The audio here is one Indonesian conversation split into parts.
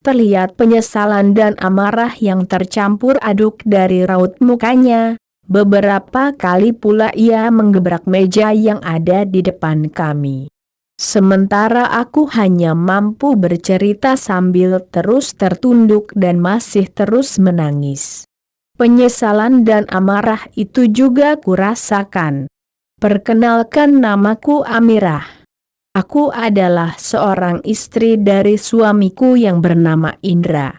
terlihat penyesalan dan amarah yang tercampur aduk dari raut mukanya. Beberapa kali pula ia menggebrak meja yang ada di depan kami. Sementara aku hanya mampu bercerita sambil terus tertunduk dan masih terus menangis. Penyesalan dan amarah itu juga kurasakan. Perkenalkan, namaku Amirah. Aku adalah seorang istri dari suamiku yang bernama Indra.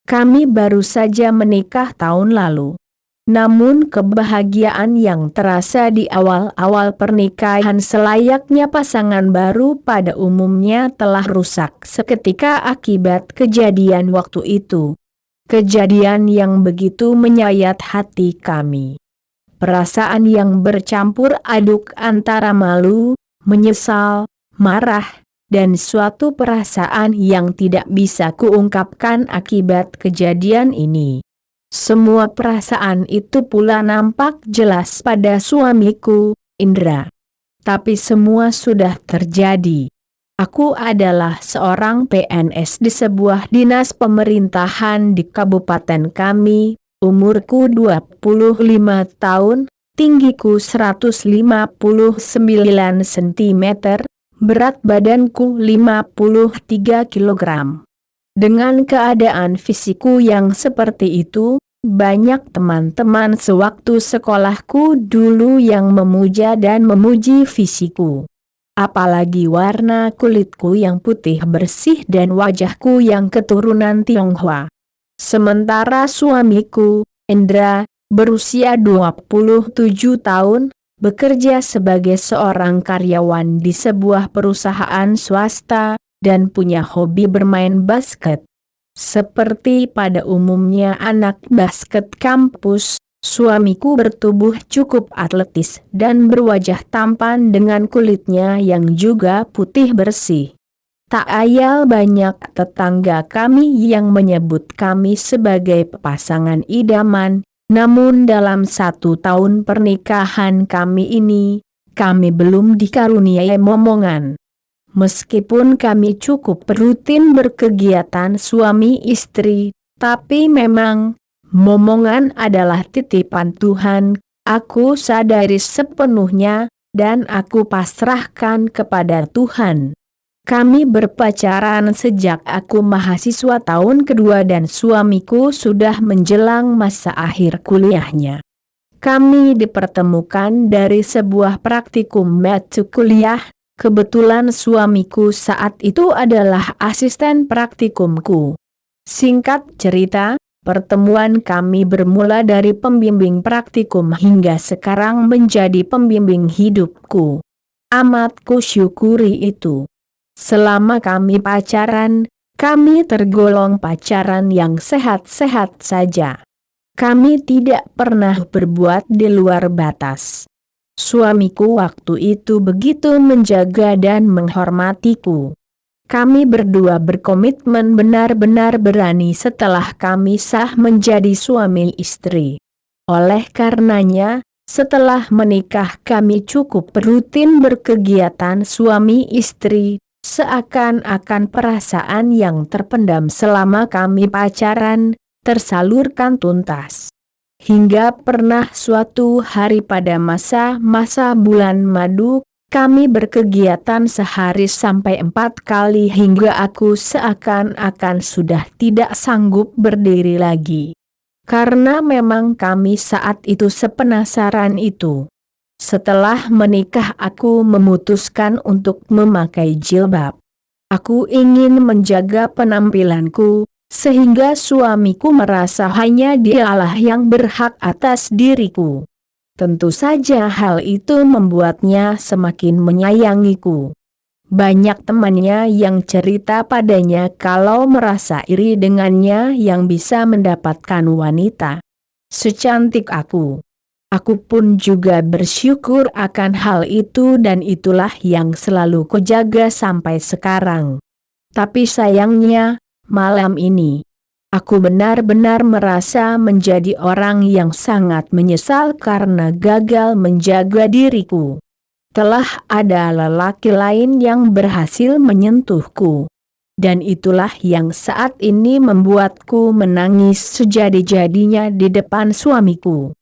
Kami baru saja menikah tahun lalu. Namun kebahagiaan yang terasa di awal-awal pernikahan selayaknya pasangan baru pada umumnya telah rusak seketika akibat kejadian waktu itu. Kejadian yang begitu menyayat hati kami. Perasaan yang bercampur aduk antara malu, menyesal, marah, dan suatu perasaan yang tidak bisa kuungkapkan akibat kejadian ini. Semua perasaan itu pula nampak jelas pada suamiku, Indra. Tapi semua sudah terjadi. Aku adalah seorang PNS di sebuah dinas pemerintahan di kabupaten kami, umurku 25 tahun, tinggiku 159 cm, berat badanku 53 kg. Dengan keadaan fisikku yang seperti itu, banyak teman-teman sewaktu sekolahku dulu yang memuja dan memuji fisikku. Apalagi warna kulitku yang putih bersih dan wajahku yang keturunan Tionghoa. Sementara suamiku, Indra, berusia 27 tahun, bekerja sebagai seorang karyawan di sebuah perusahaan swasta, dan punya hobi bermain basket. Seperti pada umumnya anak basket kampus, suamiku bertubuh cukup atletis dan berwajah tampan dengan kulitnya yang juga putih bersih. Tak ayal banyak tetangga kami yang menyebut kami sebagai pasangan idaman, namun dalam 1 tahun pernikahan kami ini, kami belum dikaruniai momongan. Meskipun kami cukup rutin berkegiatan suami istri, tapi memang momongan adalah titipan Tuhan, aku sadari sepenuhnya, dan aku pasrahkan kepada Tuhan. Kami berpacaran sejak aku mahasiswa tahun kedua dan suamiku sudah menjelang masa akhir kuliahnya. Kami dipertemukan dari sebuah praktikum mata kuliah. Kebetulan suamiku saat itu adalah asisten praktikumku. Singkat cerita, pertemuan kami bermula dari pembimbing praktikum hingga sekarang menjadi pembimbing hidupku. Amat kusyukuri itu. Selama kami pacaran, kami tergolong pacaran yang sehat-sehat saja. Kami tidak pernah berbuat di luar batas. Suamiku waktu itu begitu menjaga dan menghormatiku. Kami berdua berkomitmen benar-benar berani setelah kami sah menjadi suami istri. Oleh karenanya, setelah menikah kami cukup rutin berkegiatan suami istri, seakan-akan perasaan yang terpendam selama kami pacaran, tersalurkan tuntas. Hingga pernah suatu hari pada masa-masa bulan madu, kami berkegiatan sehari sampai 4 kali hingga aku seakan-akan sudah tidak sanggup berdiri lagi. Karena memang kami saat itu sepenasaran itu. Setelah menikah aku memutuskan untuk memakai jilbab. Aku ingin menjaga penampilanku, sehingga suamiku merasa hanya dialah yang berhak atas diriku. Tentu saja hal itu membuatnya semakin menyayangiku. Banyak temannya yang cerita padanya kalau merasa iri dengannya yang bisa mendapatkan wanita secantik aku. Aku pun juga bersyukur akan hal itu dan itulah yang selalu kujaga sampai sekarang. Tapi sayangnya, malam ini, aku benar-benar merasa menjadi orang yang sangat menyesal karena gagal menjaga diriku. Telah ada lelaki lain yang berhasil menyentuhku. Dan itulah yang saat ini membuatku menangis sejadi-jadinya di depan suamiku.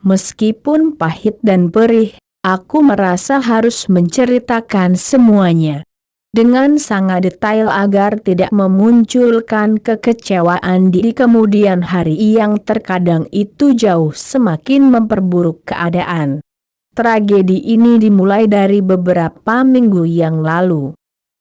Meskipun pahit dan perih, aku merasa harus menceritakan semuanya dengan sangat detail agar tidak memunculkan kekecewaan di kemudian hari yang terkadang itu jauh semakin memperburuk keadaan. Tragedi ini dimulai dari beberapa minggu yang lalu.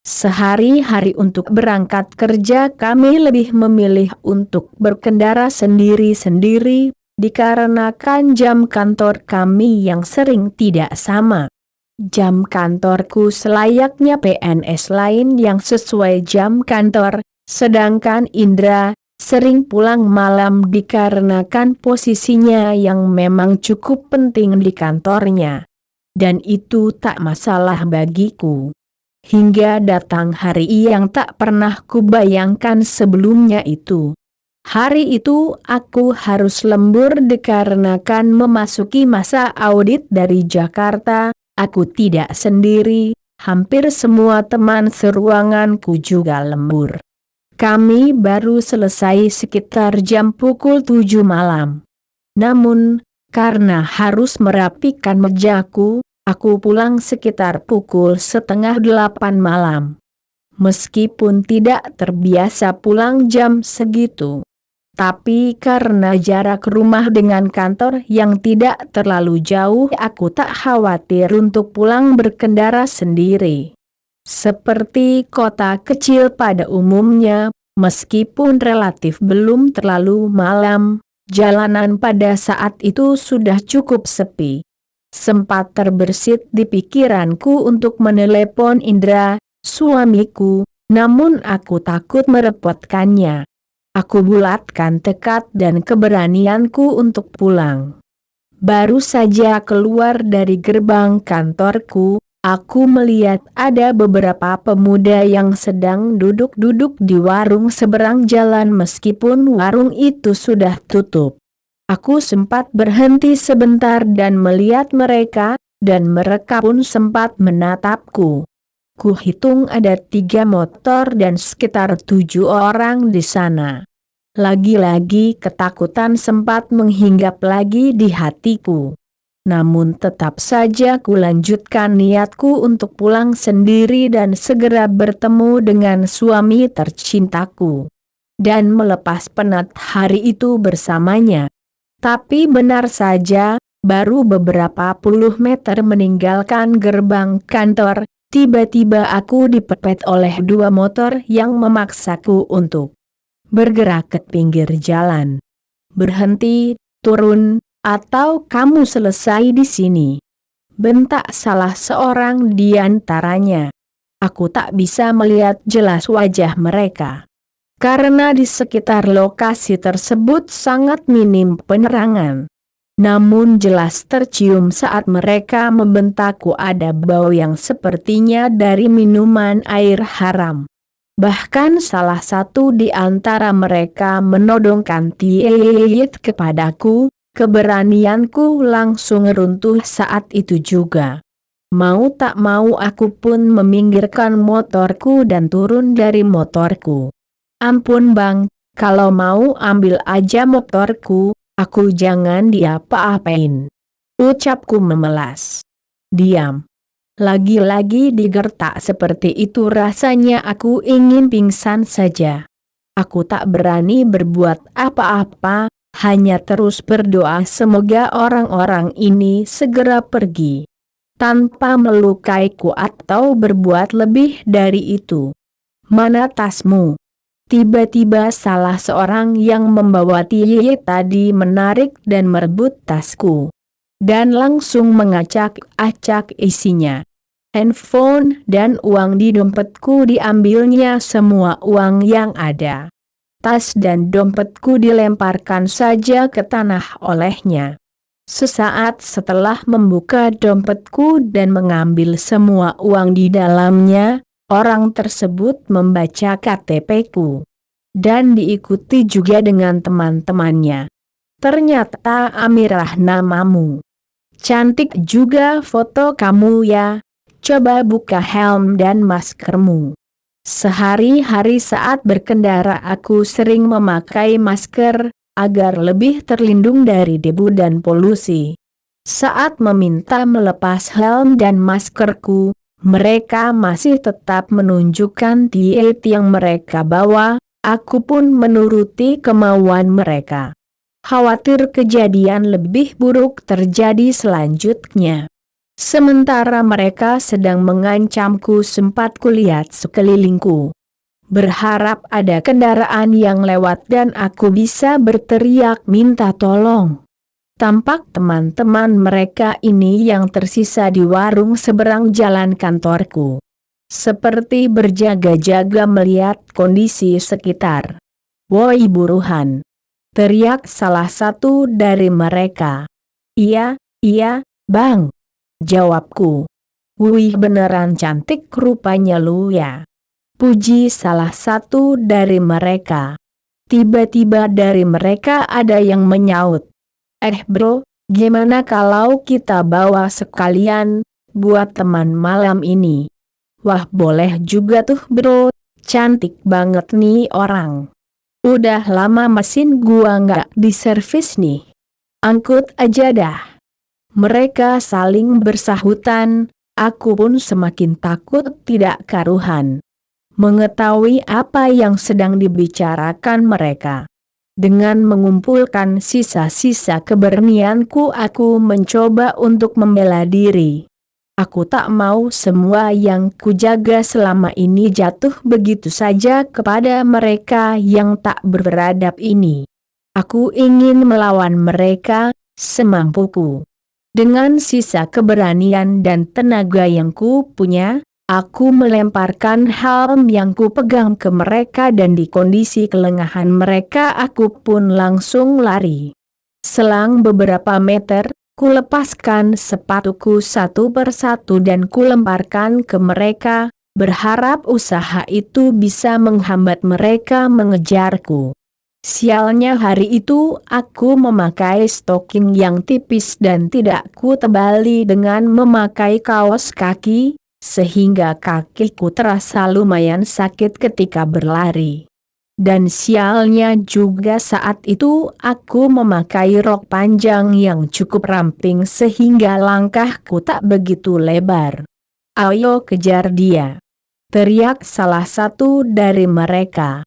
Sehari-hari untuk berangkat kerja kami lebih memilih untuk berkendara sendiri-sendiri, dikarenakan jam kantor kami yang sering tidak sama. Jam kantorku selayaknya PNS lain yang sesuai jam kantor, sedangkan Indra sering pulang malam dikarenakan posisinya yang memang cukup penting di kantornya. Dan itu tak masalah bagiku. Hingga datang hari yang tak pernah kubayangkan sebelumnya itu. Hari itu aku harus lembur dikarenakan memasuki masa audit dari Jakarta. Aku tidak sendiri, hampir semua teman seruanganku juga lembur. Kami baru selesai sekitar jam pukul 7 malam. Namun, karena harus merapikan mejaku, aku pulang sekitar pukul setengah 8 malam. Meskipun tidak terbiasa pulang jam segitu, tapi karena jarak rumah dengan kantor yang tidak terlalu jauh, aku tak khawatir untuk pulang berkendara sendiri. Seperti kota kecil pada umumnya, meskipun relatif belum terlalu malam, jalanan pada saat itu sudah cukup sepi. Sempat terbersit di pikiranku untuk menelepon Indra, suamiku, namun aku takut merepotkannya. Aku bulatkan tekad dan keberanianku untuk pulang. Baru saja keluar dari gerbang kantorku, aku melihat ada beberapa pemuda yang sedang duduk-duduk di warung seberang jalan meskipun warung itu sudah tutup. Aku sempat berhenti sebentar dan melihat mereka, dan mereka pun sempat menatapku. Kuhitung ada 3 motor dan sekitar 7 orang di sana. Lagi-lagi ketakutan sempat menghinggap lagi di hatiku. Namun tetap saja kulanjutkan niatku untuk pulang sendiri dan segera bertemu dengan suami tercintaku. Dan melepas penat hari itu bersamanya. Tapi benar saja, baru beberapa puluh meter meninggalkan gerbang kantor, tiba-tiba aku dipepet oleh 2 motor yang memaksaku untuk bergerak ke pinggir jalan. Berhenti, turun, atau kamu selesai di sini, bentak salah seorang di antaranya. Aku tak bisa melihat jelas wajah mereka, karena di sekitar lokasi tersebut sangat minim penerangan. Namun jelas tercium saat mereka membentakku ada bau yang sepertinya dari minuman air haram. Bahkan salah satu di antara mereka menodongkan tiet kepadaku, keberanianku langsung runtuh saat itu juga. Mau tak mau aku pun meminggirkan motorku dan turun dari motorku. Ampun bang, kalau mau ambil aja motorku, aku jangan diapa-apain, ucapku memelas. Diam. Lagi-lagi digertak seperti itu rasanya aku ingin pingsan saja. Aku tak berani berbuat apa-apa, hanya terus berdoa semoga orang-orang ini segera pergi, tanpa melukaiku atau berbuat lebih dari itu. Mana tasmu? Tiba-tiba salah seorang yang membawa tiet tadi menarik dan merebut tasku. Dan langsung mengacak-acak isinya. Handphone dan uang di dompetku diambilnya semua uang yang ada. Tas dan dompetku dilemparkan saja ke tanah olehnya. Sesaat setelah membuka dompetku dan mengambil semua uang di dalamnya, orang tersebut membaca KTP-ku. Dan diikuti juga dengan teman-temannya. Ternyata Amirah namamu. Cantik juga foto kamu ya. Coba buka helm dan maskermu. Sehari-hari saat berkendara aku sering memakai masker, agar lebih terlindung dari debu dan polusi. Saat meminta melepas helm dan maskerku, mereka masih tetap menunjukkan diet yang mereka bawa, aku pun menuruti kemauan mereka. Khawatir kejadian lebih buruk terjadi selanjutnya. Sementara mereka sedang mengancamku sempat kulihat sekelilingku. Berharap ada kendaraan yang lewat dan aku bisa berteriak minta tolong. Tampak teman-teman mereka ini yang tersisa di warung seberang jalan kantorku. Seperti berjaga-jaga melihat kondisi sekitar. "Woi buruhan!" teriak salah satu dari mereka. "Iya, Bang," jawabku. "Wih beneran cantik rupanya lu ya," puji salah satu dari mereka. Tiba-tiba dari mereka ada yang menyaut. Bro, gimana kalau kita bawa sekalian, buat teman malam ini?" "Wah boleh juga tuh bro, cantik banget nih orang. Udah lama mesin gua nggak diservis nih. Angkut aja dah." Mereka saling bersahutan, aku pun semakin takut tidak karuhan mengetahui apa yang sedang dibicarakan mereka. Dengan mengumpulkan sisa-sisa keberanianku aku mencoba untuk membela diri. Aku tak mau semua yang kujaga selama ini jatuh begitu saja kepada mereka yang tak beradab ini. Aku ingin melawan mereka semampuku. Dengan sisa keberanian dan tenaga yang ku punya, aku melemparkan helm yang ku pegang ke mereka dan di kondisi kelengahan mereka aku pun langsung lari. Selang beberapa meter, ku lepaskan sepatuku satu persatu dan ku lemparkan ke mereka, berharap usaha itu bisa menghambat mereka mengejarku. Sialnya hari itu aku memakai stoking yang tipis dan tidak ku tebali dengan memakai kaos kaki, sehingga kakiku terasa lumayan sakit ketika berlari. Dan sialnya juga saat itu aku memakai rok panjang yang cukup ramping sehingga langkahku tak begitu lebar. "Ayo kejar dia!" teriak salah satu dari mereka.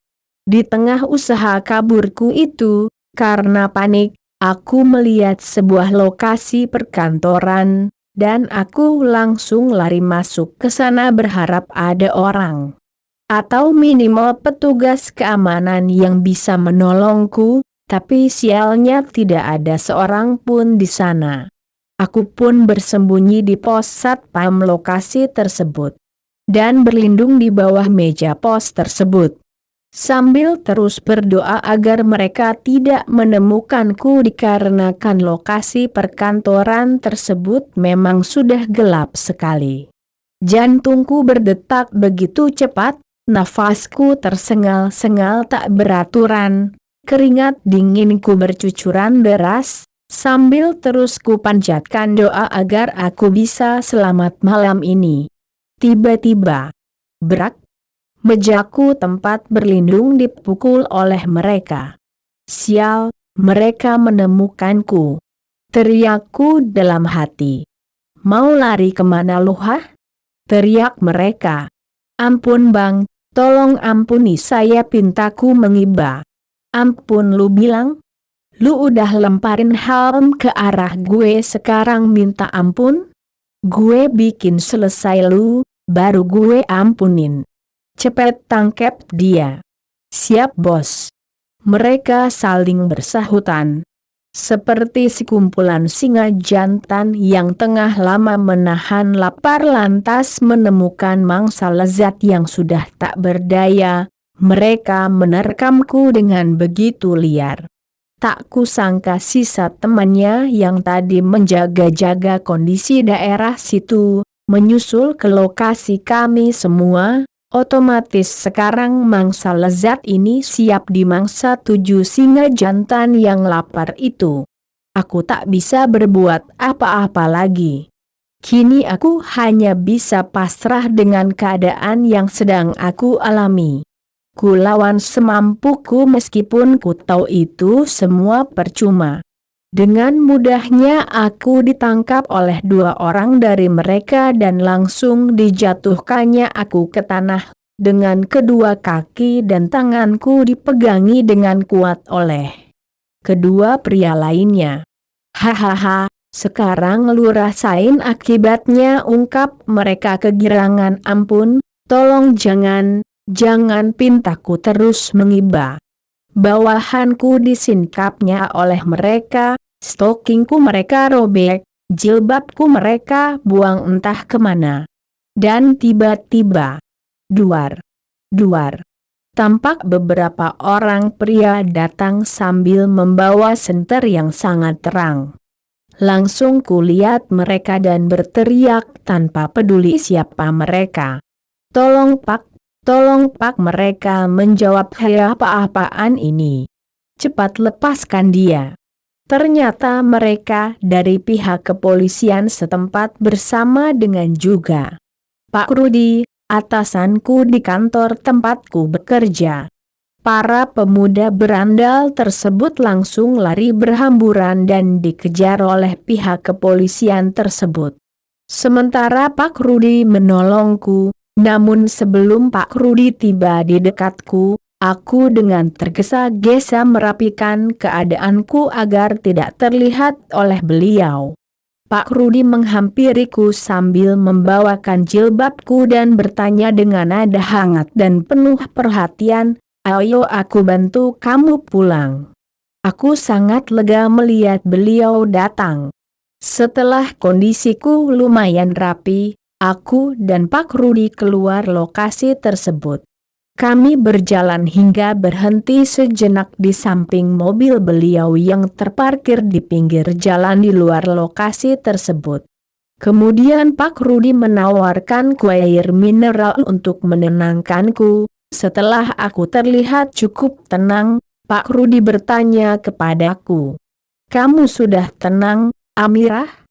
Di tengah usaha kaburku itu, karena panik, aku melihat sebuah lokasi perkantoran, dan aku langsung lari masuk ke sana berharap ada orang atau minimal petugas keamanan yang bisa menolongku, tapi sialnya tidak ada seorang pun di sana. Aku pun bersembunyi di pos satpam lokasi tersebut dan berlindung di bawah meja pos tersebut, sambil terus berdoa agar mereka tidak menemukanku dikarenakan lokasi perkantoran tersebut memang sudah gelap sekali. Jantungku berdetak begitu cepat, nafasku tersengal-sengal tak beraturan, keringat dinginku bercucuran deras, sambil terus kupanjatkan doa agar aku bisa selamat malam ini. Tiba-tiba, brak! Mejaku tempat berlindung dipukul oleh mereka. "Sial, mereka menemukanku!" teriakku dalam hati. "Mau lari kemana lu hah?" teriak mereka. "Ampun bang, tolong ampuni saya," pintaku mengiba. "Ampun lu bilang? Lu udah lemparin helm ke arah gue sekarang minta ampun? Gue bikin selesai lu, baru gue ampunin. Cepet tangkep dia." "Siap bos." Mereka saling bersahutan. Seperti sekumpulan singa jantan yang tengah lama menahan lapar lantas menemukan mangsa lezat yang sudah tak berdaya, mereka menerkamku dengan begitu liar. Tak kusangka sisa temannya yang tadi menjaga-jaga kondisi daerah situ, menyusul ke lokasi kami semua. Otomatis sekarang mangsa lezat ini siap dimangsa 7 singa jantan yang lapar itu. Aku tak bisa berbuat apa-apa lagi. Kini aku hanya bisa pasrah dengan keadaan yang sedang aku alami. Ku lawan semampuku meskipun ku tahu itu semua percuma. Dengan mudahnya aku ditangkap oleh 2 orang dari mereka dan langsung dijatuhkannya aku ke tanah, dengan kedua kaki dan tanganku dipegangi dengan kuat oleh kedua pria lainnya. Hahaha, sekarang lu rasain akibatnya, ungkap mereka kegirangan. Ampun, tolong jangan pintaku terus mengiba. Bawahanku disingkapnya oleh mereka, stokingku mereka robek, jilbabku mereka buang entah kemana. Dan tiba-tiba, duar, duar, tampak beberapa orang pria datang sambil membawa senter yang sangat terang. Langsung kulihat mereka dan berteriak tanpa peduli siapa mereka. Tolong pak, mereka menjawab. Hei, apa-apaan ini? Cepat lepaskan dia. Ternyata mereka dari pihak kepolisian setempat bersama dengan juga Pak Rudi, atasanku di kantor tempatku bekerja. Para pemuda berandal tersebut langsung lari berhamburan dan dikejar oleh pihak kepolisian tersebut. Sementara Pak Rudi menolongku, namun sebelum Pak Rudi tiba di dekatku, aku dengan tergesa-gesa merapikan keadaanku agar tidak terlihat oleh beliau. Pak Rudi menghampiriku sambil membawakan jilbabku dan bertanya dengan nada hangat dan penuh perhatian, "Ayo aku bantu kamu pulang." Aku sangat lega melihat beliau datang. Setelah kondisiku lumayan rapi, aku dan Pak Rudi keluar lokasi tersebut. Kami berjalan hingga berhenti sejenak di samping mobil beliau yang terparkir di pinggir jalan di luar lokasi tersebut. Kemudian Pak Rudi menawarkanku air mineral untuk menenangkanku. Setelah aku terlihat cukup tenang, Pak Rudi bertanya kepadaku, "Kamu sudah tenang, Amirah?"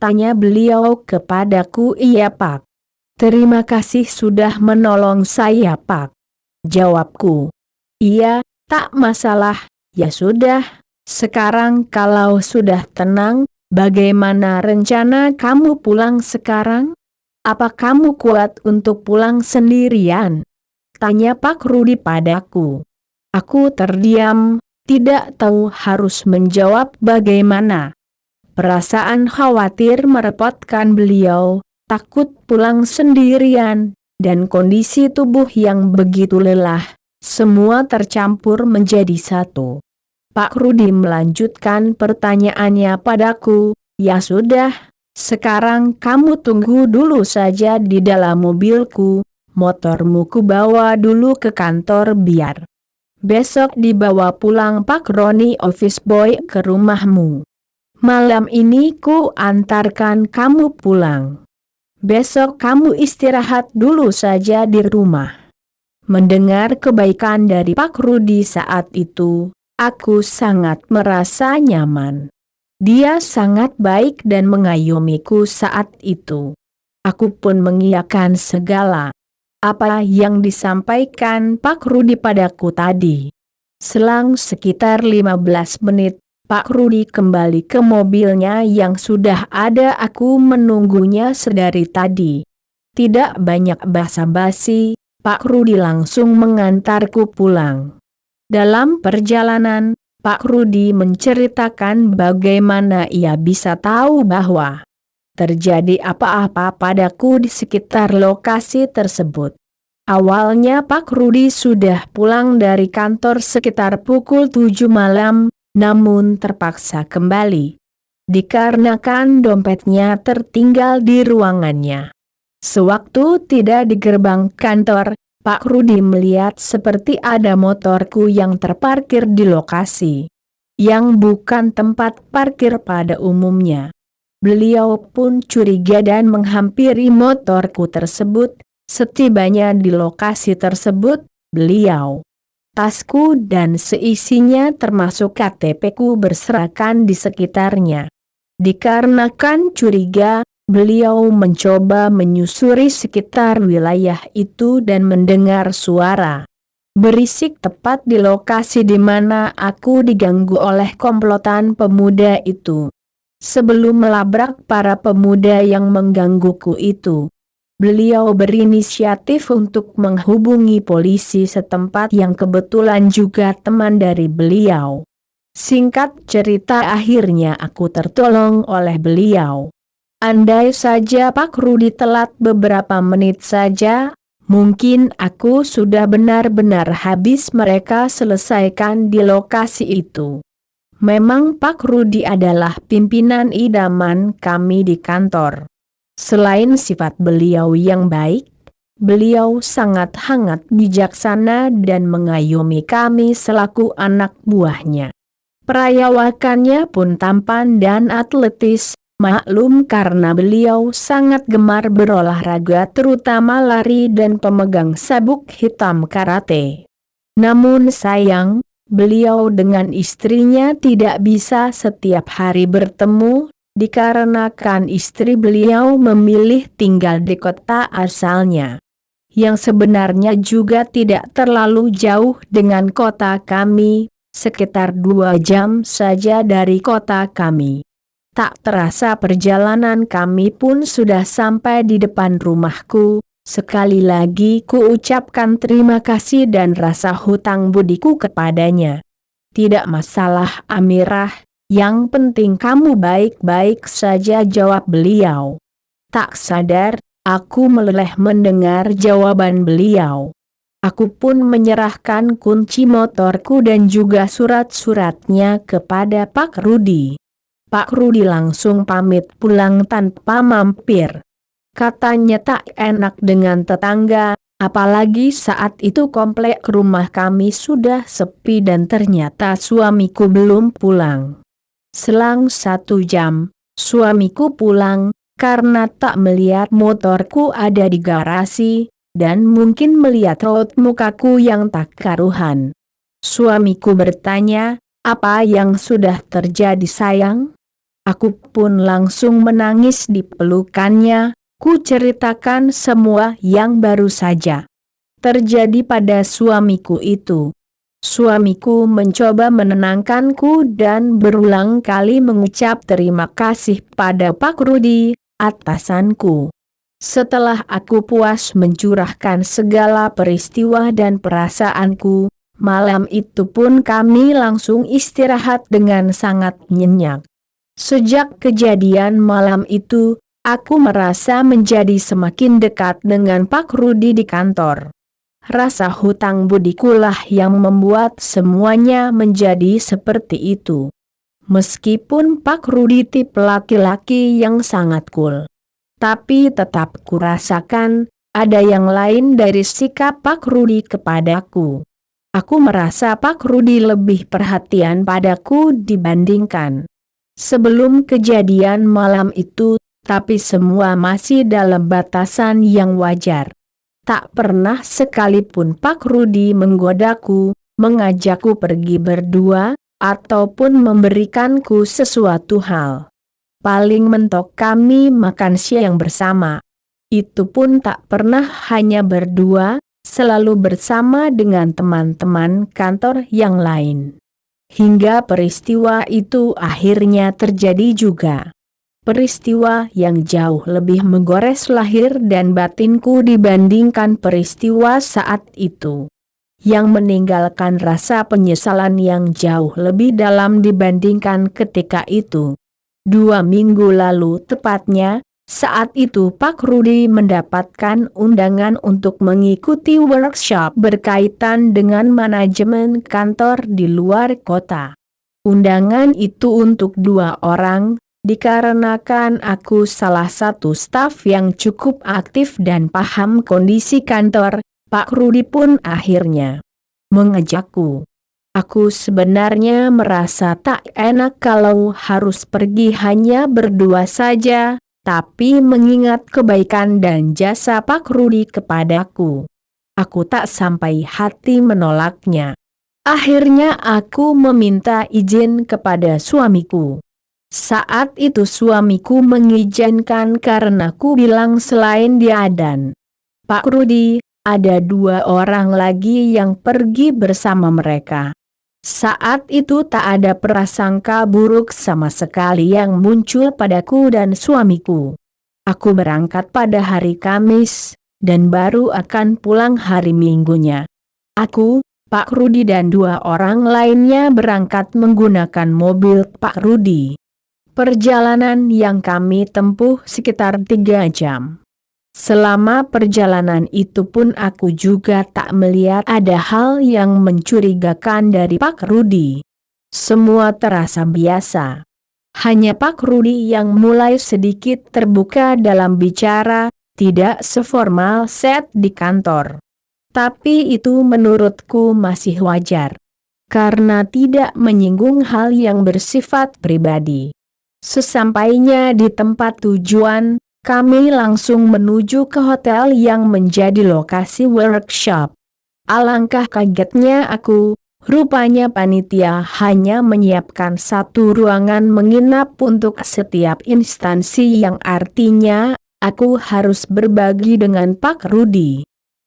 Tanya beliau kepadaku. "Iya Pak. Terima kasih sudah menolong saya Pak," jawabku. "Iya, tak masalah, ya sudah. Sekarang kalau sudah tenang, bagaimana rencana kamu pulang sekarang? Apa kamu kuat untuk pulang sendirian?" tanya Pak Rudi padaku. Aku terdiam, tidak tahu harus menjawab bagaimana. Perasaan khawatir merepotkan beliau, takut pulang sendirian, dan kondisi tubuh yang begitu lelah, semua tercampur menjadi satu. Pak Rudi melanjutkan pertanyaannya padaku, "Ya sudah, sekarang kamu tunggu dulu saja di dalam mobilku, motormu ku bawa dulu ke kantor biar besok dibawa pulang Pak Roni office boy ke rumahmu. Malam ini ku antarkan kamu pulang. Besok kamu istirahat dulu saja di rumah." Mendengar kebaikan dari Pak Rudi saat itu, aku sangat merasa nyaman. Dia sangat baik dan mengayomiku saat itu. Aku pun mengiyakan segala apa yang disampaikan Pak Rudi padaku tadi. Selang sekitar 15 menit, Pak Rudi kembali ke mobilnya yang sudah ada aku menunggunya sedari tadi. Tidak banyak basa-basi, Pak Rudi langsung mengantarku pulang. Dalam perjalanan, Pak Rudi menceritakan bagaimana ia bisa tahu bahwa terjadi apa-apa padaku di sekitar lokasi tersebut. Awalnya Pak Rudi sudah pulang dari kantor sekitar pukul 7 malam, namun terpaksa kembali dikarenakan dompetnya tertinggal di ruangannya. Sewaktu tidak di gerbang kantor, Pak Rudi melihat seperti ada motorku yang terparkir di lokasi yang bukan tempat parkir pada umumnya. Beliau pun curiga dan menghampiri motorku tersebut. Setibanya di lokasi tersebut, beliau tasku dan seisinya termasuk KTP-ku berserakan di sekitarnya. Dikarenakan curiga, Beliau mencoba menyusuri sekitar wilayah itu dan mendengar suara berisik tepat di lokasi di mana aku diganggu oleh komplotan pemuda itu. Sebelum melabrak para pemuda yang menggangguku itu, beliau berinisiatif untuk menghubungi polisi setempat yang kebetulan juga teman dari beliau. Singkat cerita, akhirnya aku tertolong oleh beliau. Andai saja Pak Rudi telat beberapa menit saja, mungkin aku sudah benar-benar habis mereka selesaikan di lokasi itu. Memang Pak Rudi adalah pimpinan idaman kami di kantor. Selain sifat beliau yang baik, beliau sangat hangat bijaksana dan mengayomi kami selaku anak buahnya. Perawakannya pun tampan dan atletis, maklum karena beliau sangat gemar berolahraga terutama lari dan pemegang sabuk hitam karate. Namun sayang, beliau dengan istrinya tidak bisa setiap hari bertemu, dikarenakan istri beliau memilih tinggal di kota asalnya, yang sebenarnya juga tidak terlalu jauh dengan kota kami, sekitar 2 jam saja dari kota kami. Tak terasa perjalanan kami pun sudah sampai di depan rumahku. Sekali lagi ku ucapkan terima kasih dan rasa hutang budiku kepadanya. Tidak masalah Amirah, yang penting kamu baik-baik saja, jawab beliau. Tak sadar, aku meleleh mendengar jawaban beliau. Aku pun menyerahkan kunci motorku dan juga surat-suratnya kepada Pak Rudi. Pak Rudi langsung pamit pulang tanpa mampir. Katanya tak enak dengan tetangga, apalagi saat itu komplek rumah kami sudah sepi dan ternyata suamiku belum pulang. Selang 1 jam, suamiku pulang, karena tak melihat motorku ada di garasi, dan mungkin melihat raut mukaku yang tak karuhan. Suamiku bertanya, "Apa yang sudah terjadi sayang?" Aku pun langsung menangis di pelukannya. Ku ceritakan semua yang baru saja terjadi pada suamiku itu. Suamiku mencoba menenangkanku dan berulang kali mengucap terima kasih pada Pak Rudi, atasanku. Setelah aku puas mencurahkan segala peristiwa dan perasaanku, malam itu pun kami langsung istirahat dengan sangat nyenyak. Sejak kejadian malam itu, aku merasa menjadi semakin dekat dengan Pak Rudi di kantor. Rasa hutang budikulah yang membuat semuanya menjadi seperti itu. Meskipun Pak Rudi tipe laki-laki yang sangat cool, tapi tetap kurasakan ada yang lain dari sikap Pak Rudi kepadaku. Aku merasa Pak Rudi lebih perhatian padaku dibandingkan sebelum kejadian malam itu. Tapi semua masih dalam batasan yang wajar. Tak pernah sekalipun Pak Rudi menggodaku, mengajakku pergi berdua, ataupun memberikanku sesuatu hal. Paling mentok kami makan siang bersama. Itu pun tak pernah hanya berdua, selalu bersama dengan teman-teman kantor yang lain. Hingga peristiwa itu akhirnya terjadi juga. Peristiwa yang jauh lebih menggores lahir dan batinku dibandingkan peristiwa saat itu. Yang meninggalkan rasa penyesalan yang jauh lebih dalam dibandingkan ketika itu. 2 minggu lalu tepatnya, saat itu Pak Rudi mendapatkan undangan untuk mengikuti workshop berkaitan dengan manajemen kantor di luar kota. Undangan itu untuk 2 orang. Dikarenakan aku salah satu staf yang cukup aktif dan paham kondisi kantor, Pak Rudi pun akhirnya mengajakku. Aku sebenarnya merasa tak enak kalau harus pergi hanya berdua saja, tapi mengingat kebaikan dan jasa Pak Rudi kepadaku, aku tak sampai hati menolaknya. Akhirnya aku meminta izin kepada suamiku. Saat itu suamiku mengizinkan karena ku bilang selain dia dan Pak Rudi, ada 2 orang lagi yang pergi bersama mereka. Saat itu tak ada prasangka buruk sama sekali yang muncul padaku dan suamiku. Aku berangkat pada hari Kamis, dan baru akan pulang hari Minggunya. Aku, Pak Rudi dan 2 orang lainnya berangkat menggunakan mobil Pak Rudi. Perjalanan yang kami tempuh sekitar 3 jam. Selama perjalanan itu pun aku juga tak melihat ada hal yang mencurigakan dari Pak Rudi. Semua terasa biasa. Hanya Pak Rudi yang mulai sedikit terbuka dalam bicara, tidak seformal set di kantor. Tapi itu menurutku masih wajar. Karena tidak menyinggung hal yang bersifat pribadi. Sesampainya di tempat tujuan, kami langsung menuju ke hotel yang menjadi lokasi workshop. Alangkah kagetnya aku, rupanya panitia hanya menyiapkan 1 ruangan menginap untuk setiap instansi yang artinya, aku harus berbagi dengan Pak Rudi.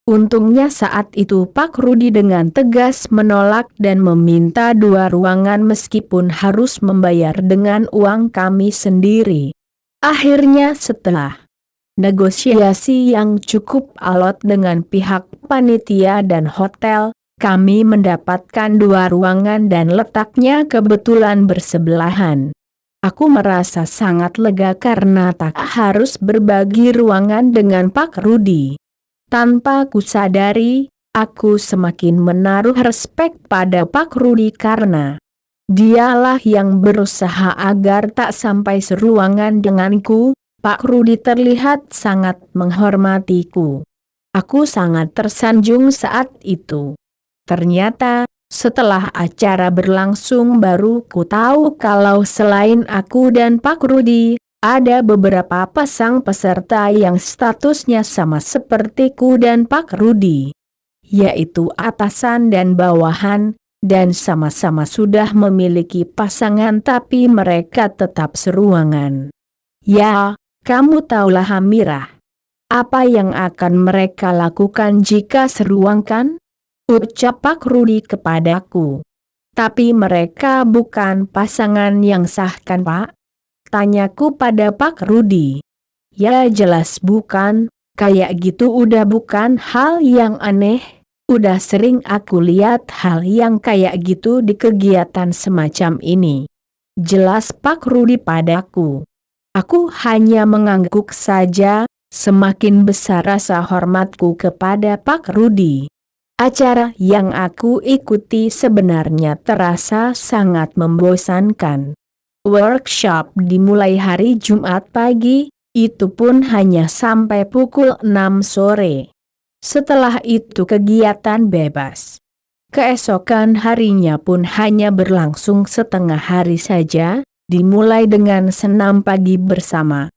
Untungnya saat itu Pak Rudi dengan tegas menolak dan meminta 2 ruangan meskipun harus membayar dengan uang kami sendiri. Akhirnya setelah negosiasi yang cukup alot dengan pihak panitia dan hotel, kami mendapatkan 2 ruangan dan letaknya kebetulan bersebelahan. Aku merasa sangat lega karena tak harus berbagi ruangan dengan Pak Rudi. Tanpa kusadari, aku semakin menaruh respek pada Pak Rudi karena dialah yang berusaha agar tak sampai seruangan denganku. Pak Rudi terlihat sangat menghormatiku. Aku sangat tersanjung saat itu. Ternyata, setelah acara berlangsung baru ku tahu kalau selain aku dan Pak Rudi, ada beberapa pasang peserta yang statusnya sama sepertiku dan Pak Rudi, yaitu atasan dan bawahan, dan sama-sama sudah memiliki pasangan tapi mereka tetap seruangan. Ya, kamu tahulah Hamirah. Apa yang akan mereka lakukan jika seruangkan? Ucap Pak Rudi kepadaku. Tapi mereka bukan pasangan yang sah kan Pak? Tanyaku pada Pak Rudi. Ya jelas bukan, kayak gitu udah bukan hal yang aneh, udah sering aku lihat hal yang kayak gitu di kegiatan semacam ini. Jelas Pak Rudi padaku. Aku hanya mengangguk saja, semakin besar rasa hormatku kepada Pak Rudi. Acara yang aku ikuti sebenarnya terasa sangat membosankan. Workshop dimulai hari Jumat pagi, itu pun hanya sampai pukul 6 sore. Setelah itu kegiatan bebas. Keesokan harinya pun hanya berlangsung setengah hari saja, dimulai dengan senam pagi bersama.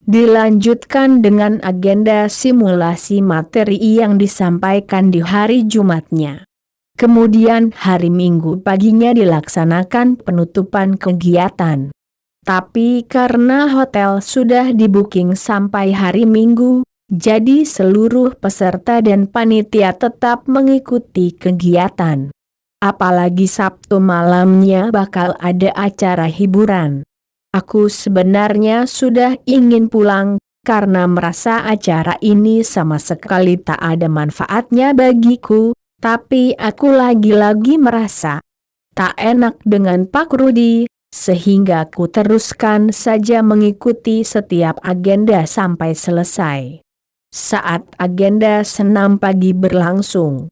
Dilanjutkan dengan agenda simulasi materi yang disampaikan di hari Jumatnya. Kemudian hari Minggu paginya dilaksanakan penutupan kegiatan. Tapi karena hotel sudah di-booking sampai hari Minggu, jadi seluruh peserta dan panitia tetap mengikuti kegiatan. Apalagi Sabtu malamnya bakal ada acara hiburan. Aku sebenarnya sudah ingin pulang, karena merasa acara ini sama sekali tak ada manfaatnya bagiku. Tapi aku lagi-lagi merasa tak enak dengan Pak Rudi, sehingga ku teruskan saja mengikuti setiap agenda sampai selesai. Saat agenda senam pagi berlangsung,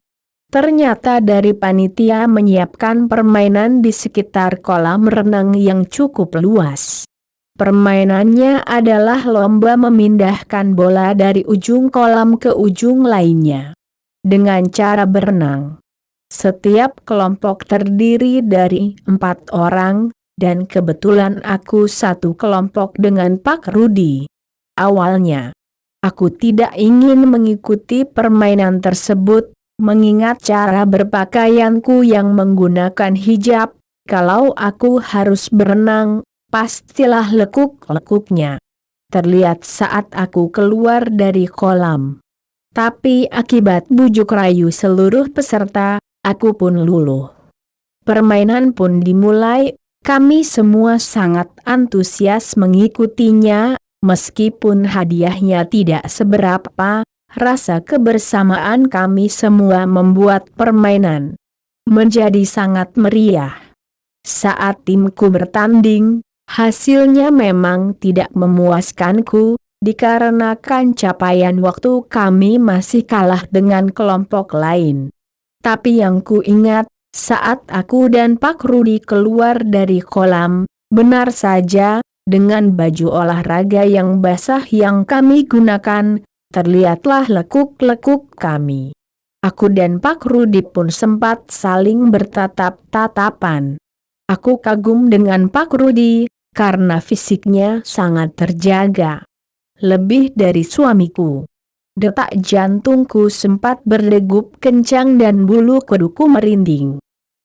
ternyata dari panitia menyiapkan permainan di sekitar kolam renang yang cukup luas. Permainannya adalah lomba memindahkan bola dari ujung kolam ke ujung lainnya. Dengan cara berenang. Setiap kelompok terdiri dari 4 orang, dan kebetulan aku satu kelompok dengan Pak Rudi. Awalnya, aku tidak ingin mengikuti permainan tersebut, mengingat cara berpakaianku yang menggunakan hijab. Kalau aku harus berenang, pastilah lekuk-lekuknya terlihat saat aku keluar dari kolam. Tapi akibat bujuk rayu seluruh peserta, aku pun luluh. Permainan pun dimulai, kami semua sangat antusias mengikutinya, meskipun hadiahnya tidak seberapa, rasa kebersamaan kami semua membuat permainan menjadi sangat meriah. Saat timku bertanding, hasilnya memang tidak memuaskanku, dikarenakan capaian waktu kami masih kalah dengan kelompok lain. Tapi yang ku ingat, saat aku dan Pak Rudi keluar dari kolam, benar saja, dengan baju olahraga yang basah yang kami gunakan, terlihatlah lekuk-lekuk kami. Aku dan Pak Rudi pun sempat saling bertatap-tatapan. Aku kagum dengan Pak Rudi, karena fisiknya sangat terjaga. Lebih dari suamiku. Detak jantungku sempat berdegup kencang dan bulu kuduku merinding.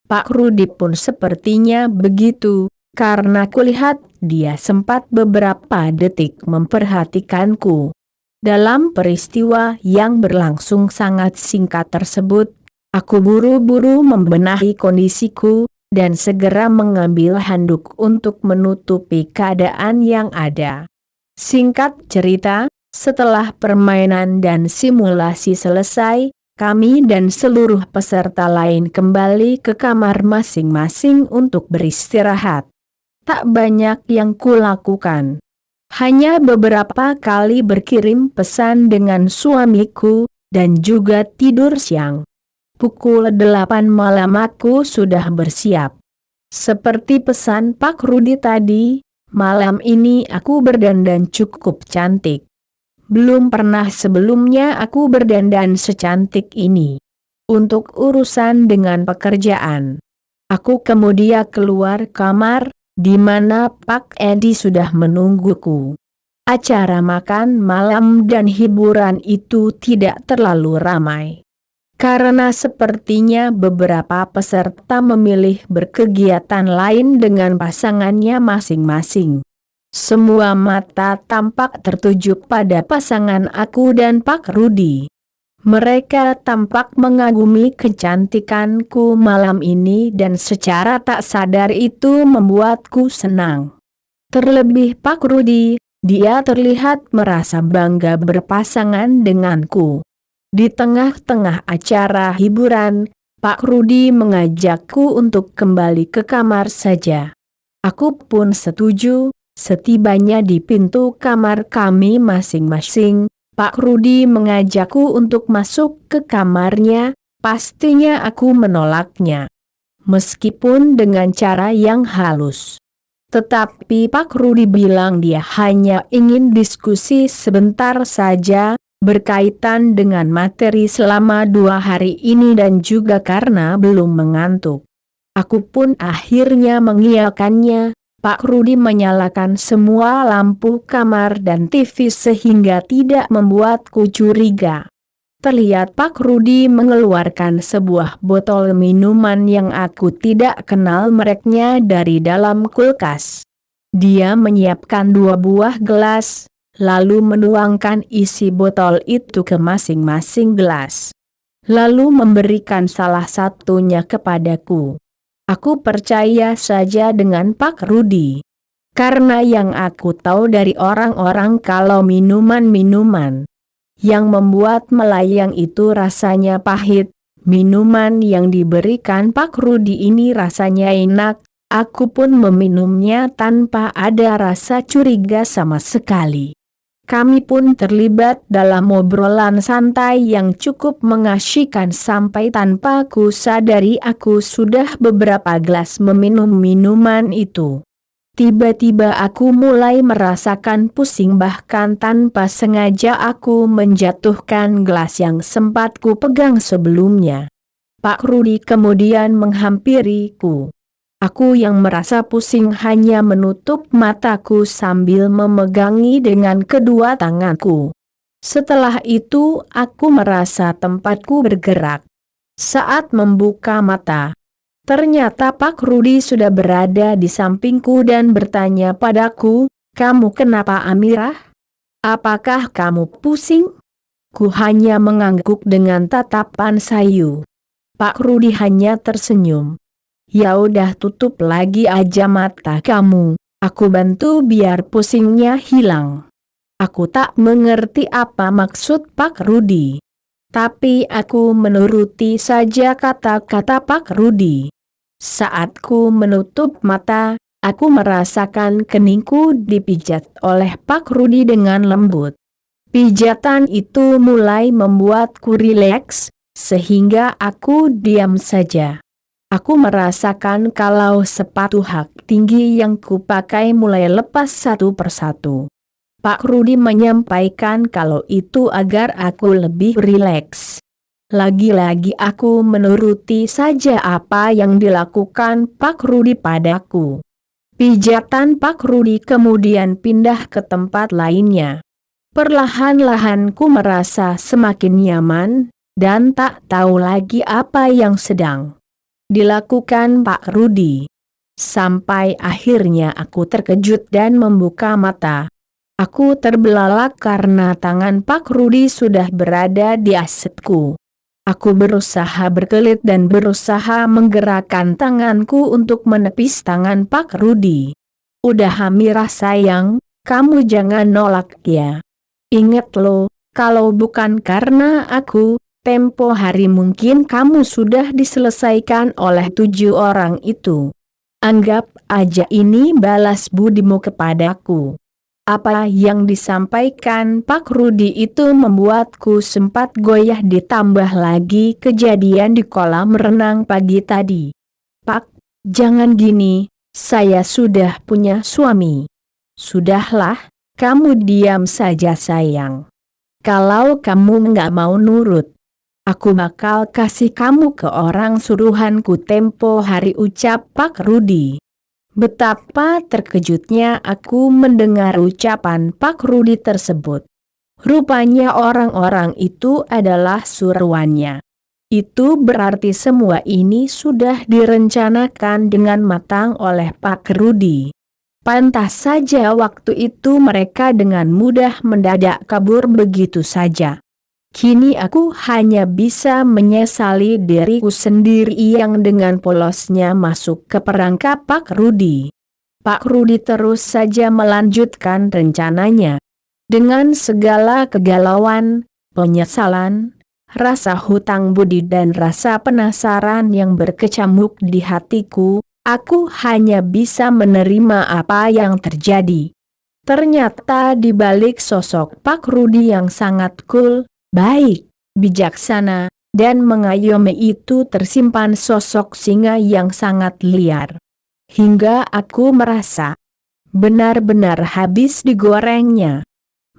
Pak Rudi pun sepertinya begitu, karena kulihat dia sempat beberapa detik memperhatikanku. Dalam peristiwa yang berlangsung sangat singkat tersebut, aku buru-buru membenahi kondisiku, dan segera mengambil handuk untuk menutupi keadaan yang ada. Singkat cerita, setelah permainan dan simulasi selesai, kami dan seluruh peserta lain kembali ke kamar masing-masing untuk beristirahat. Tak banyak yang kulakukan. Hanya beberapa kali berkirim pesan dengan suamiku, dan juga tidur siang. Pukul 8 malam aku sudah bersiap. Seperti pesan Pak Rudi tadi, malam ini aku berdandan cukup cantik. Belum pernah sebelumnya aku berdandan secantik ini. Untuk urusan dengan pekerjaan, aku kemudian keluar kamar, di mana Pak Edi sudah menungguku. Acara makan malam dan hiburan itu tidak terlalu ramai. Karena sepertinya beberapa peserta memilih berkegiatan lain dengan pasangannya masing-masing. Semua mata tampak tertuju pada pasangan aku dan Pak Rudi. Mereka tampak mengagumi kecantikanku malam ini dan secara tak sadar itu membuatku senang. Terlebih Pak Rudi, dia terlihat merasa bangga berpasangan denganku. Di tengah-tengah acara hiburan, Pak Rudi mengajakku untuk kembali ke kamar saja. Aku pun setuju. Setibanya di pintu kamar kami masing-masing, Pak Rudi mengajakku untuk masuk ke kamarnya, pastinya aku menolaknya. Meskipun dengan cara yang halus. Tetapi Pak Rudi bilang dia hanya ingin diskusi sebentar saja, berkaitan dengan materi selama 2 hari ini dan juga karena belum mengantuk. Aku pun akhirnya mengiyakannya. Pak Rudi menyalakan semua lampu kamar dan TV sehingga tidak membuatku curiga. Terlihat Pak Rudi mengeluarkan sebuah botol minuman yang aku tidak kenal mereknya dari dalam kulkas. Dia menyiapkan 2 buah gelas, lalu menuangkan isi botol itu ke masing-masing gelas. Lalu memberikan salah satunya kepadaku. Aku percaya saja dengan Pak Rudi. Karena yang aku tahu dari orang-orang kalau minuman-minuman yang membuat melayang itu rasanya pahit, minuman yang diberikan Pak Rudi ini rasanya enak, aku pun meminumnya tanpa ada rasa curiga sama sekali. Kami pun terlibat dalam obrolan santai yang cukup mengasyikkan sampai tanpa ku sadari aku sudah beberapa gelas meminum minuman itu. Tiba-tiba aku mulai merasakan pusing, bahkan tanpa sengaja aku menjatuhkan gelas yang sempat ku pegang sebelumnya. Pak Rudi kemudian menghampiriku. Aku yang merasa pusing hanya menutup mataku sambil memegangi dengan kedua tanganku. Setelah itu aku merasa tempatku bergerak. Saat membuka mata, Ternyata Pak Rudi sudah berada di sampingku dan bertanya padaku, "Kamu kenapa Amirah? Apakah kamu pusing?" Ku hanya mengangguk dengan tatapan sayu. Pak Rudi hanya tersenyum. "Ya udah, tutup lagi aja mata kamu, aku bantu biar pusingnya hilang." Aku tak mengerti apa maksud Pak Rudi. Tapi aku menuruti saja kata-kata Pak Rudi. Saat ku menutup mata, aku merasakan keningku dipijat oleh Pak Rudi dengan lembut. Pijatan itu mulai membuatku rileks, sehingga aku diam saja. Aku merasakan kalau sepatu hak tinggi yang kupakai mulai lepas satu persatu. Pak Rudi menyampaikan kalau itu agar aku lebih rileks. Lagi-lagi aku menuruti saja apa yang dilakukan Pak Rudi padaku. Pijatan Pak Rudi kemudian pindah ke tempat lainnya. Perlahan-lahan ku merasa semakin nyaman, dan tak tahu lagi apa yang sedang dilakukan Pak Rudi. Sampai akhirnya aku terkejut dan membuka mata. Aku terbelalak karena tangan Pak Rudi sudah berada di asetku. Aku berusaha berkelit dan berusaha menggerakkan tanganku untuk menepis tangan Pak Rudi. "Udah Amirah sayang, kamu jangan nolak ya. Ingat lo, kalau bukan karena aku, tempo hari mungkin kamu sudah diselesaikan oleh 7 orang itu. Anggap aja ini balas budimu kepadaku." Apa yang disampaikan Pak Rudi itu membuatku sempat goyah, ditambah lagi kejadian di kolam renang pagi tadi. "Pak, jangan gini, saya sudah punya suami." "Sudahlah, kamu diam saja sayang. Kalau kamu nggak mau nurut, aku bakal kasih kamu ke orang suruhanku tempo hari," ucap Pak Rudi. Betapa terkejutnya aku mendengar ucapan Pak Rudi tersebut. Rupanya orang-orang itu adalah suruhannya. Itu berarti semua ini sudah direncanakan dengan matang oleh Pak Rudi. Pantas saja waktu itu mereka dengan mudah mendadak kabur begitu saja. Kini aku hanya bisa menyesali diriku sendiri yang dengan polosnya masuk ke perangkap Pak Rudi. Pak Rudi terus saja melanjutkan rencananya. Dengan segala kegalauan, penyesalan, rasa hutang budi dan rasa penasaran yang berkecamuk di hatiku, aku hanya bisa menerima apa yang terjadi. Ternyata di balik sosok Pak Rudi yang sangat cool, baik, bijaksana, dan mengayomi itu tersimpan sosok singa yang sangat liar. Hingga aku merasa benar-benar habis digorengnya.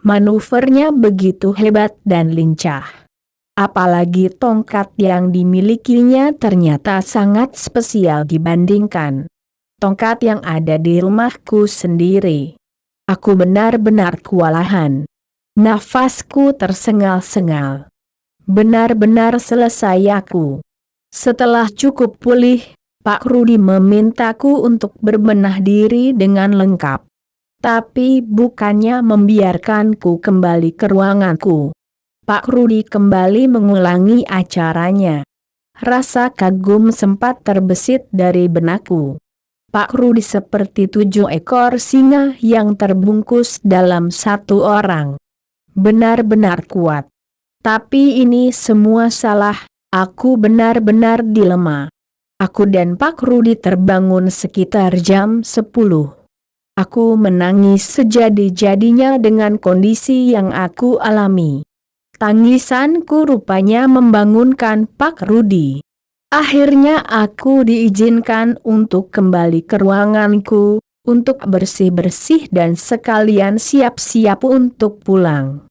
Manuvernya begitu hebat dan lincah. Apalagi tongkat yang dimilikinya ternyata sangat spesial dibandingkan tongkat yang ada di rumahku sendiri. Aku benar-benar kewalahan. Nafasku tersengal-sengal. Benar-benar selesai aku. Setelah cukup pulih, Pak Rudi memintaku untuk berbenah diri dengan lengkap. Tapi bukannya membiarkanku kembali ke ruanganku. Pak Rudi kembali mengulangi acaranya. Rasa kagum sempat terbesit dari benakku. Pak Rudi seperti 7 ekor singa yang terbungkus dalam satu orang. Benar-benar kuat. Tapi ini semua salah, aku benar-benar dilema. Aku dan Pak Rudi terbangun sekitar jam 10. Aku menangis sejadi-jadinya dengan kondisi yang aku alami. Tangisanku rupanya membangunkan Pak Rudi. Akhirnya aku diizinkan untuk kembali ke ruanganku, untuk bersih-bersih dan sekalian siap-siap untuk pulang.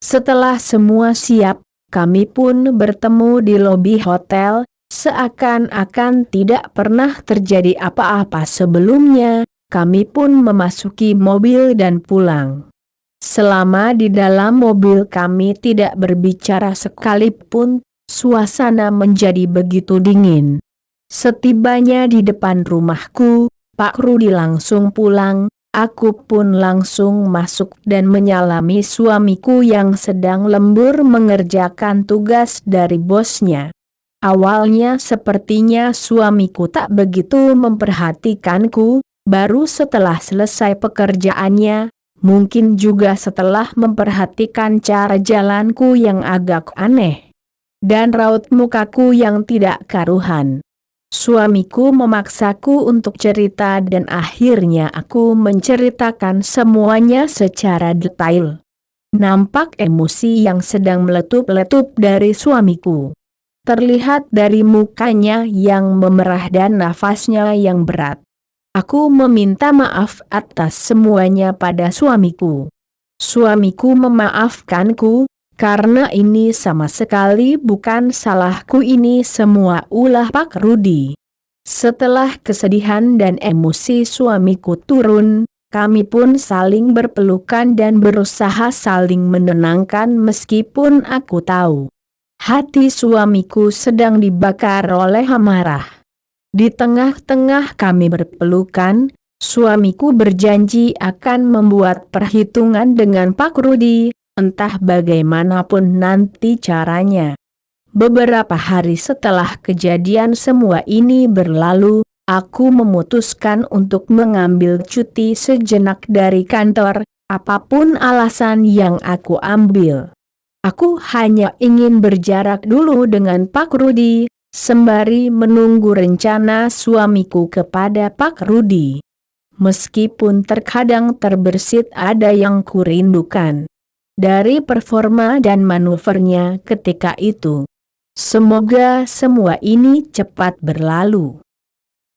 Setelah semua siap, kami pun bertemu di lobi hotel, seakan-akan tidak pernah terjadi apa-apa sebelumnya. Kami pun memasuki mobil dan pulang. Selama di dalam mobil kami tidak berbicara sekalipun, suasana menjadi begitu dingin. Setibanya di depan rumahku, Pak Rudi langsung pulang. Aku pun langsung masuk dan menyalami suamiku yang sedang lembur mengerjakan tugas dari bosnya. Awalnya sepertinya suamiku tak begitu memperhatikanku, baru setelah selesai pekerjaannya, mungkin juga setelah memperhatikan cara jalanku yang agak aneh, dan raut mukaku yang tidak karuhan. Suamiku memaksaku untuk cerita dan akhirnya aku menceritakan semuanya secara detail. Nampak emosi yang sedang meletup-letup dari suamiku. Terlihat dari mukanya yang memerah dan nafasnya yang berat. Aku meminta maaf atas semuanya pada suamiku. Suamiku memaafkanku, karena ini sama sekali bukan salahku, ini semua ulah Pak Rudi. Setelah kesedihan dan emosi suamiku turun, kami pun saling berpelukan dan berusaha saling menenangkan meskipun aku tahu hati suamiku sedang dibakar oleh amarah. Di tengah-tengah kami berpelukan, suamiku berjanji akan membuat perhitungan dengan Pak Rudi, entah bagaimanapun nanti caranya. Beberapa hari setelah kejadian semua ini berlalu, aku memutuskan untuk mengambil cuti sejenak dari kantor, apapun alasan yang aku ambil. Aku hanya ingin berjarak dulu dengan Pak Rudi, sembari menunggu rencana suamiku kepada Pak Rudi. Meskipun terkadang terbersit ada yang kurindukan dari performa dan manuvernya ketika itu. Semoga semua ini cepat berlalu.